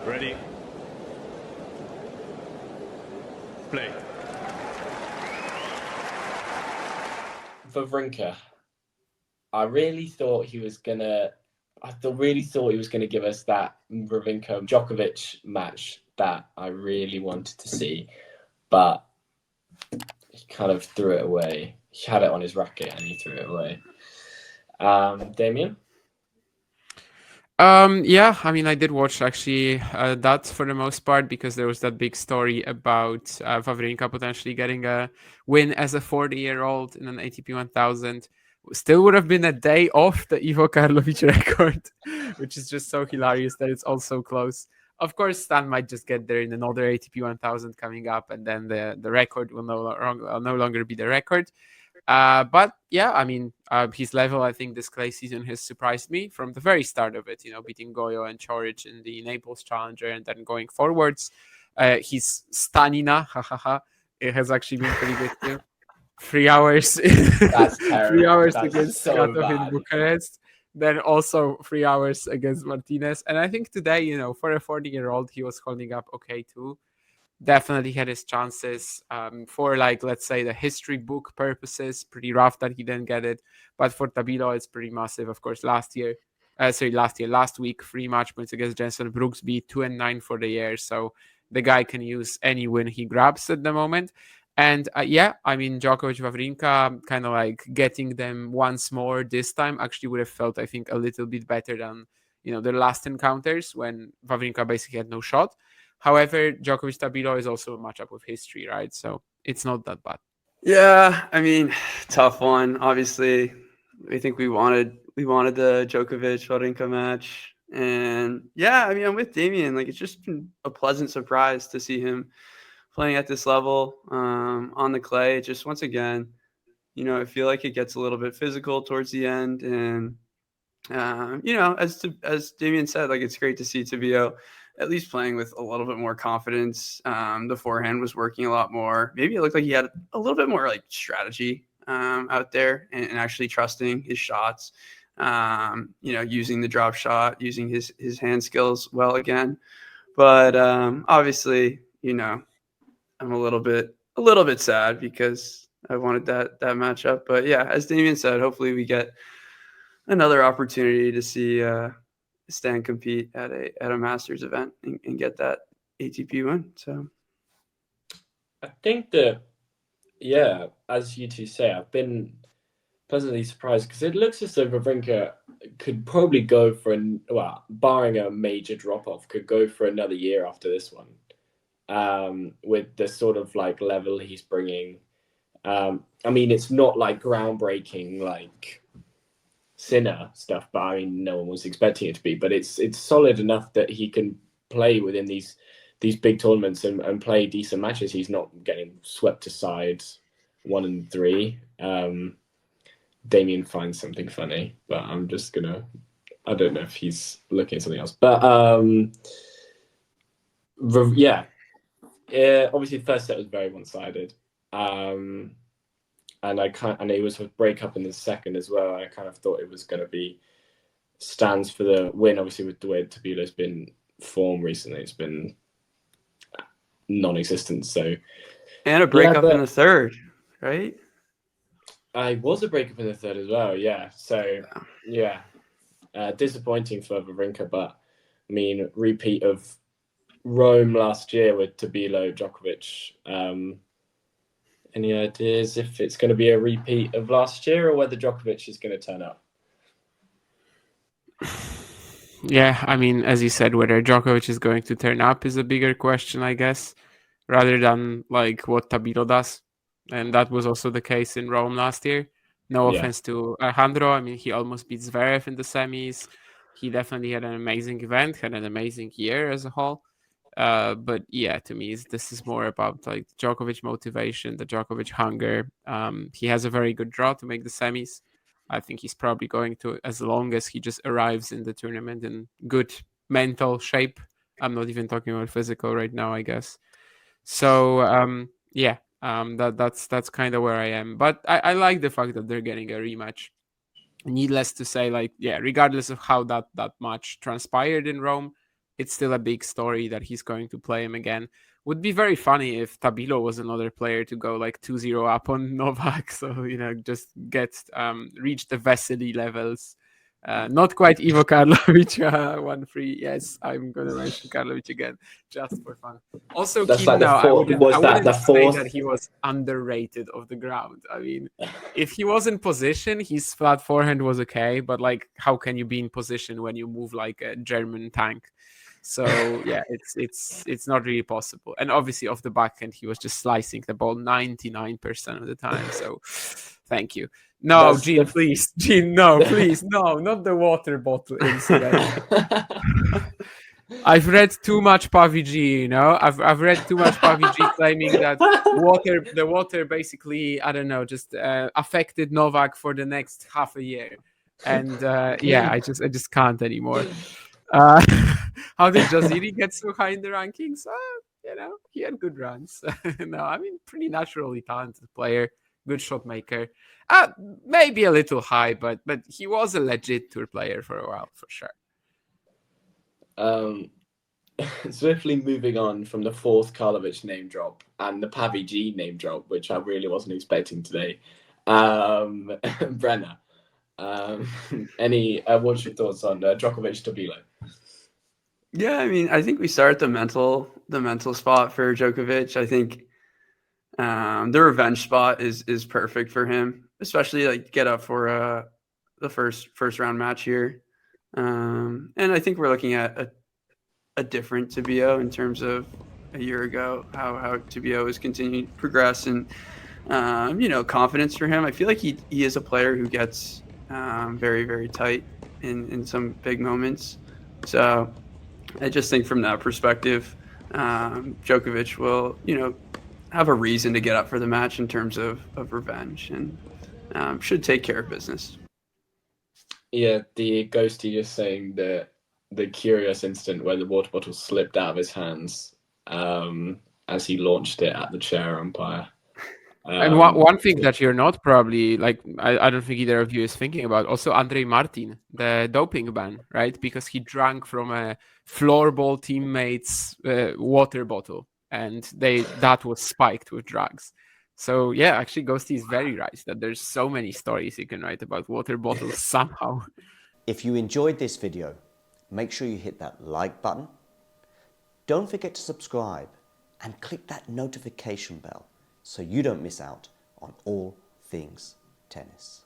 Ready? Play. Wawrinka, I really thought he was gonna. Really thought he was gonna give us that Wawrinka Djokovic match that I really wanted to see, but he kind of threw it away. He had it on his racket and he threw it away. Damien? Yeah, I mean, I did watch actually that for the most part because there was that big story about Wawrinka potentially getting a win as a 40-year-old in an ATP 1000. Still would have been a day off the Ivo Karlovic record, which is just so hilarious that it's all so close. Of course, Stan might just get there in another ATP 1000 coming up, and then the record will no longer be the record. But yeah, I mean, his level, I think this clay season has surprised me from the very start of it, beating Goyo and Chorich in the Naples Challenger and then going forwards. His stamina, it has actually been pretty good too. 3 hours, That's terrible. 3 hours That's against so Skatov in bad. Bucharest. Then also 3 hours against Martinez. And I think today, for a 40-year-old, he was holding up okay too. Definitely had his chances for, like, let's say the history book purposes. Pretty rough that he didn't get it, but for Tabilo it's pretty massive. Of course, last week 3 match points against Jensen Brooksby, 2-9 for the year, so the guy can use any win he grabs at the moment. And yeah, I mean, Djokovic, Wawrinka, kind of like getting them once more this time actually would have felt, I think, a little bit better than their last encounters when Wawrinka basically had no shot. However, Djokovic Tabilo is also a matchup with history, right? So it's not that bad. Yeah, I mean, tough one. Obviously, I think we wanted the Djokovic Wawrinka match, and yeah, I mean, I'm with Damien. Like, it's just been a pleasant surprise to see him playing at this level on the clay. Just once again, I feel like it gets a little bit physical towards the end, and as Damien said, like, it's great to see Tabio at least playing with a little bit more confidence. The forehand was working a lot more. Maybe it looked like he had a little bit more like strategy out there and actually trusting his shots. Using the drop shot, using his hand skills well again. But obviously, I'm a little bit sad because I wanted that matchup. But yeah, as Damien said, hopefully we get another opportunity to see Stan compete at a Masters event and get that ATP win. So I think that, yeah, as you two say, I've been pleasantly surprised because it looks as though Wawrinka could probably go for barring a major drop off, could go for another year after this one. With the sort of like level he's bringing. I mean, it's not like groundbreaking like Sinner stuff, but I mean, no one was expecting it to be. But it's solid enough that he can play within these big tournaments and play decent matches. He's not getting swept aside 1 and 3. Damien finds something funny, but I'm just gonna. I don't know if he's looking at something else, but yeah. Obviously, the first set was very one-sided, and it was a break-up in the second as well. I kind of thought it was going to be Stans for the win. Obviously, with the way Tabilo's been formed recently, it's been non-existent. So, and a breakup in the third, right? I was a breakup in the third as well. Yeah. So yeah, disappointing for Wawrinka, but I mean, repeat of Rome last year with Tabilo, Djokovic. Any ideas if it's going to be a repeat of last year or whether Djokovic is going to turn up? Yeah, I mean, as you said, whether Djokovic is going to turn up is a bigger question, I guess, rather than like what Tabilo does. And that was also the case in Rome last year. No offense to Alejandro. I mean, he almost beat Zverev in the semis. He definitely had an amazing event, had an amazing year as a whole. But yeah, to me, this is more about like Djokovic motivation, the Djokovic hunger. He has a very good draw to make the semis. I think he's probably going to, as long as he just arrives in the tournament in good mental shape. I'm not even talking about physical right now, I guess. So yeah, that's kind of where I am. But I like the fact that they're getting a rematch. Needless to say, like, yeah, regardless of how that match transpired in Rome, it's still a big story that he's going to play him again. Would be very funny if Tabilo was another player to go like 2-0 up on Novak. So, just reach the Vesely levels. Not quite Ivo Karlovic 1-3. Yes, I'm going to mention Karlovic again just for fun. Also, That's Kim, like the now, fourth. I Was that wouldn't the say fourth? that he was underrated of the ground. I mean, if he was in position, his flat forehand was okay, but like, how can you be in position when you move like a German tank? So yeah, it's not really possible. And obviously, off the backhand, he was just slicing the ball 99% of the time. So thank you. No, That's Gene, please, Gene, no, please, no, not the water bottle incident. I've read too much PUBG, I've read too much PUBG claiming that the water basically, I don't know, just affected Novak for the next half a year, and I just can't anymore. How did Jaziri get so high in the rankings? He had good runs. No, I mean, pretty naturally talented player, good shot maker. Maybe a little high, but he was a legit tour player for a while, for sure. Swiftly moving on from the fourth Karlovic name drop and the PUBG name drop, which I really wasn't expecting today. Brenner, what's your thoughts on Djokovic Tabilo? Yeah, I mean, I think we start the mental spot for Djokovic. I think the revenge spot is perfect for him, especially like get up for the first round match here. And I think we're looking at a different Tabilo in terms of a year ago, how Tabilo has continued to progress and confidence for him. I feel like he is a player who gets very, very tight in some big moments. So I just think from that perspective, Djokovic will, have a reason to get up for the match in terms of revenge and should take care of business. Yeah, the ghosty just saying the curious incident where the water bottle slipped out of his hands as he launched it at the chair umpire. And one thing that you're not probably I don't think either of you is thinking about, also Andrei Martin, the doping ban, right? Because he drank from a floorball teammate's water bottle, and that was spiked with drugs. So yeah, actually, Ghosty is very right that there's so many stories you can write about water bottles somehow. If you enjoyed this video, make sure you hit that like button. Don't forget to subscribe and click that notification bell so you don't miss out on all things tennis.